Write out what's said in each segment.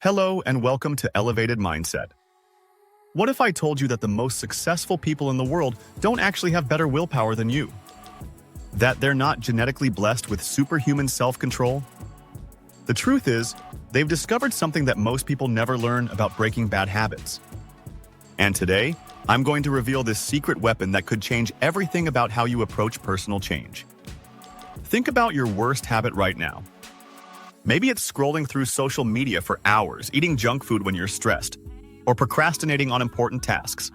Hello and welcome to Elevated Mindset. What if I told you that the most successful people in the world don't actually have better willpower than you? That they're not genetically blessed with superhuman self-control? The truth is, they've discovered something that most people never learn about breaking bad habits. And today, I'm going to reveal this secret weapon that could change everything about how you approach personal change. Think about your worst habit right now. Maybe it's scrolling through social media for hours, eating junk food when you're stressed, or procrastinating on important tasks.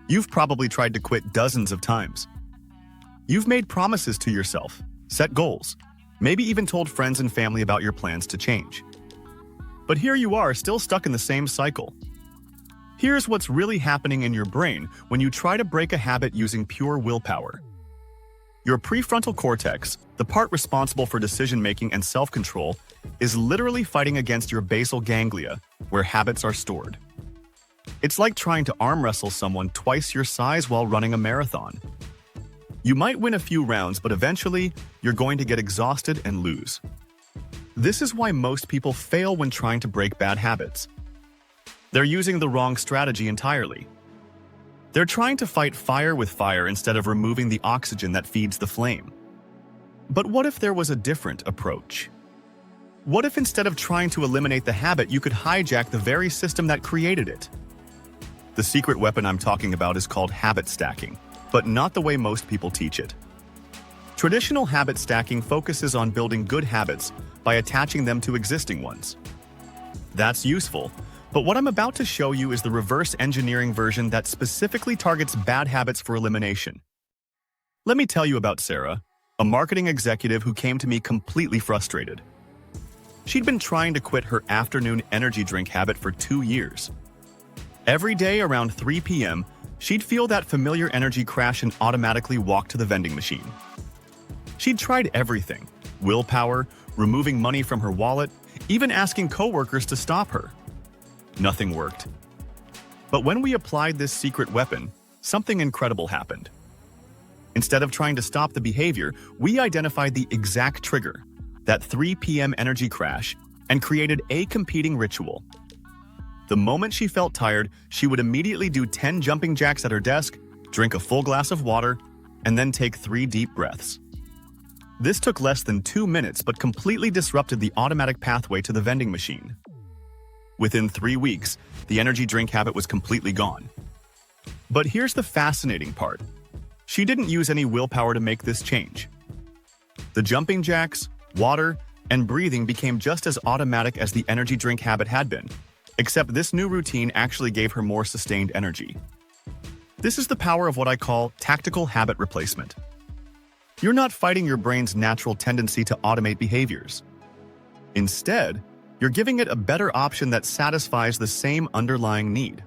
You've probably tried to quit dozens of times. You've made promises to yourself, set goals, maybe even told friends and family about your plans to change. But here you are, still stuck in the same cycle. Here's what's really happening in your brain when you try to break a habit using pure willpower. Your prefrontal cortex, the part responsible for decision-making and self-control, is literally fighting against your basal ganglia, where habits are stored. It's like trying to arm wrestle someone twice your size while running a marathon. You might win a few rounds, but eventually, you're going to get exhausted and lose. This is why most people fail when trying to break bad habits. They're using the wrong strategy entirely. They're trying to fight fire with fire instead of removing the oxygen that feeds the flame. But what if there was a different approach? What if instead of trying to eliminate the habit, you could hijack the very system that created it? The secret weapon I'm talking about is called habit stacking, but not the way most people teach it. Traditional habit stacking focuses on building good habits by attaching them to existing ones. That's useful. But what I'm about to show you is the reverse engineering version that specifically targets bad habits for elimination. Let me tell you about Sarah, a marketing executive who came to me completely frustrated. She'd been trying to quit her afternoon energy drink habit for 2 years. Every day around 3 p.m., she'd feel that familiar energy crash and automatically walk to the vending machine. She'd tried everything: willpower, removing money from her wallet, even asking coworkers to stop her. Nothing worked. But when we applied this secret weapon, something incredible happened. Instead of trying to stop the behavior, we identified the exact trigger, that 3 p.m. energy crash, and created a competing ritual. The moment she felt tired, she would immediately do 10 jumping jacks at her desk, drink a full glass of water, and then take 3 deep breaths. This took less than 2 minutes but completely disrupted the automatic pathway to the vending machine. Within 3 weeks, the energy drink habit was completely gone. But here's the fascinating part. She didn't use any willpower to make this change. The jumping jacks, water, and breathing became just as automatic as the energy drink habit had been, except this new routine actually gave her more sustained energy. This is the power of what I call tactical habit replacement. You're not fighting your brain's natural tendency to automate behaviors. Instead, you're giving it a better option that satisfies the same underlying need.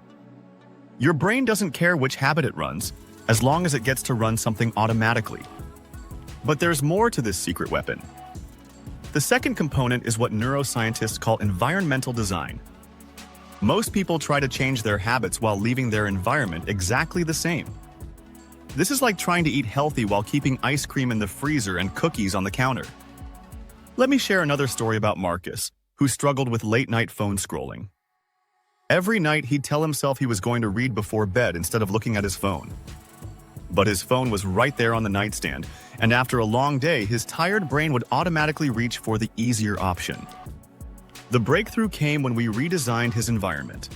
Your brain doesn't care which habit it runs, as long as it gets to run something automatically. But there's more to this secret weapon. The second component is what neuroscientists call environmental design. Most people try to change their habits while leaving their environment exactly the same. This is like trying to eat healthy while keeping ice cream in the freezer and cookies on the counter. Let me share another story about Marcus, who struggled with late-night phone scrolling. Every night, he'd tell himself he was going to read before bed instead of looking at his phone. But his phone was right there on the nightstand, and after a long day, his tired brain would automatically reach for the easier option. The breakthrough came when we redesigned his environment.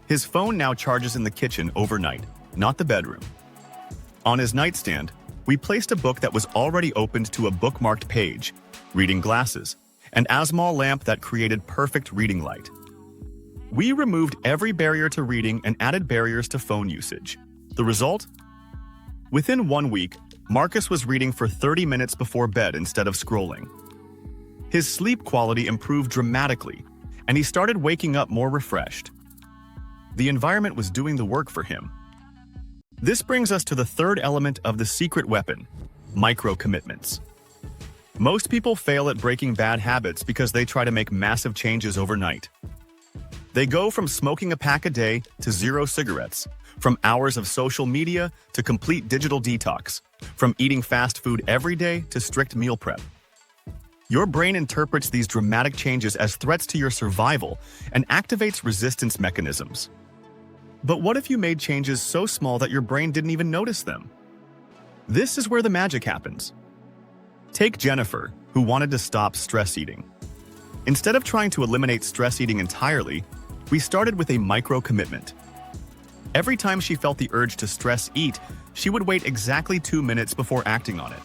His phone now charges in the kitchen overnight, not the bedroom. On his nightstand, we placed a book that was already opened to a bookmarked page, reading glasses, an Asmol lamp that created perfect reading light. We removed every barrier to reading and added barriers to phone usage. The result? Within 1 week, Marcus was reading for 30 minutes before bed instead of scrolling. His sleep quality improved dramatically, and he started waking up more refreshed. The environment was doing the work for him. This brings us to the third element of the secret weapon: micro-commitments. Most people fail at breaking bad habits because they try to make massive changes overnight. They go from smoking a pack a day to 0 cigarettes, from hours of social media to complete digital detox, from eating fast food every day to strict meal prep. Your brain interprets these dramatic changes as threats to your survival and activates resistance mechanisms. But what if you made changes so small that your brain didn't even notice them? This is where the magic happens. Take Jennifer, who wanted to stop stress eating. Instead of trying to eliminate stress eating entirely, we started with a micro-commitment. Every time she felt the urge to stress eat, she would wait exactly 2 minutes before acting on it.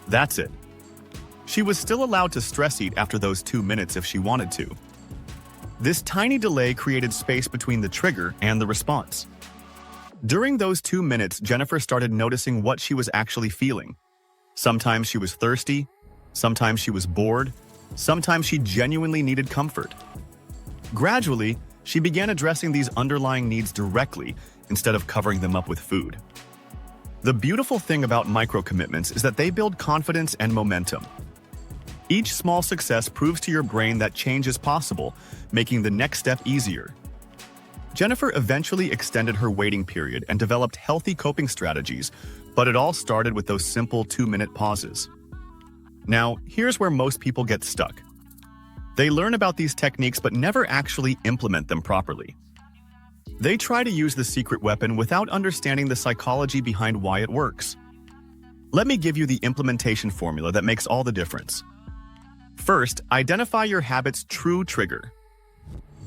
That's it. She was still allowed to stress eat after those 2 minutes if she wanted to. This tiny delay created space between the trigger and the response. During those 2 minutes, Jennifer started noticing what she was actually feeling. Sometimes she was thirsty, sometimes she was bored, sometimes she genuinely needed comfort. Gradually, she began addressing these underlying needs directly instead of covering them up with food. The beautiful thing about micro-commitments is that they build confidence and momentum. Each small success proves to your brain that change is possible, making the next step easier. Jennifer eventually extended her waiting period and developed healthy coping strategies, but it all started with those simple 2-minute pauses. Now, here's where most people get stuck. They learn about these techniques but never actually implement them properly. They try to use the secret weapon without understanding the psychology behind why it works. Let me give you the implementation formula that makes all the difference. First, identify your habit's true trigger.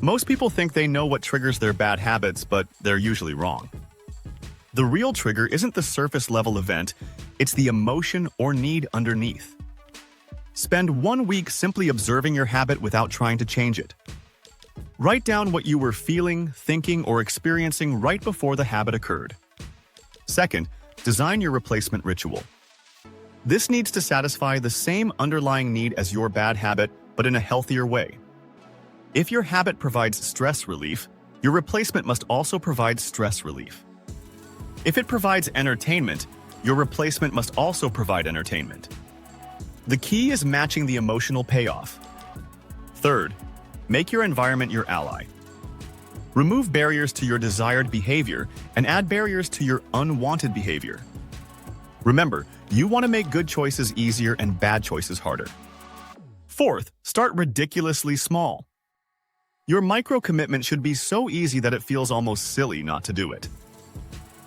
Most people think they know what triggers their bad habits, but they're usually wrong. The real trigger isn't the surface-level event, it's the emotion or need underneath. Spend 1 week simply observing your habit without trying to change it. Write down what you were feeling, thinking, or experiencing right before the habit occurred. Second, design your replacement ritual. This needs to satisfy the same underlying need as your bad habit, but in a healthier way. If your habit provides stress relief, your replacement must also provide stress relief. If it provides entertainment, your replacement must also provide entertainment. The key is matching the emotional payoff. Third, make your environment your ally. Remove barriers to your desired behavior and add barriers to your unwanted behavior. Remember, you want to make good choices easier and bad choices harder. Fourth, start ridiculously small. Your micro-commitment should be so easy that it feels almost silly not to do it.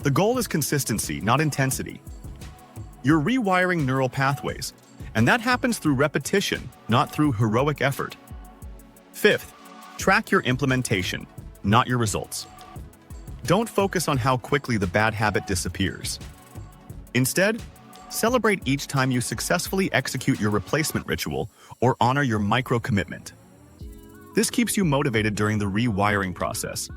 The goal is consistency, not intensity. You're rewiring neural pathways, and that happens through repetition, not through heroic effort. Fifth, track your implementation, not your results. Don't focus on how quickly the bad habit disappears. Instead, celebrate each time you successfully execute your replacement ritual or honor your micro-commitment. This keeps you motivated during the rewiring process.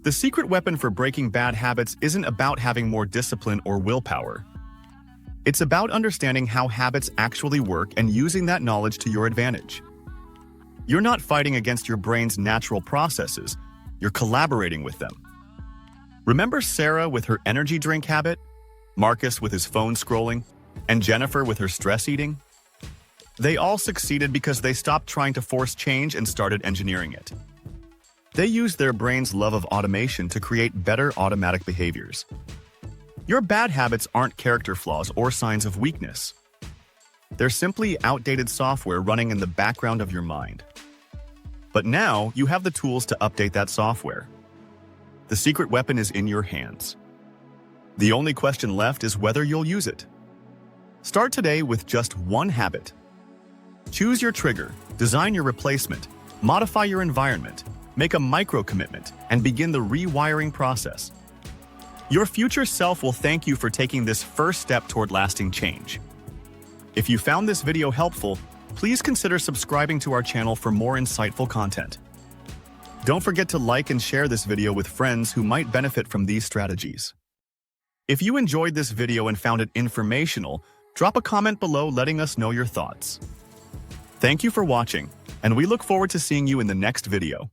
The secret weapon for breaking bad habits isn't about having more discipline or willpower. It's about understanding how habits actually work and using that knowledge to your advantage. You're not fighting against your brain's natural processes, you're collaborating with them. Remember Sarah with her energy drink habit, Marcus with his phone scrolling, and Jennifer with her stress eating? They all succeeded because they stopped trying to force change and started engineering it. They used their brain's love of automation to create better automatic behaviors. Your bad habits aren't character flaws or signs of weakness. They're simply outdated software running in the background of your mind. But now you have the tools to update that software. The secret weapon is in your hands. The only question left is whether you'll use it. Start today with just one habit. Choose your trigger, design your replacement, modify your environment, make a micro-commitment, and begin the rewiring process. Your future self will thank you for taking this first step toward lasting change. If you found this video helpful, please consider subscribing to our channel for more insightful content. Don't forget to like and share this video with friends who might benefit from these strategies. If you enjoyed this video and found it informational, drop a comment below letting us know your thoughts. Thank you for watching, and we look forward to seeing you in the next video.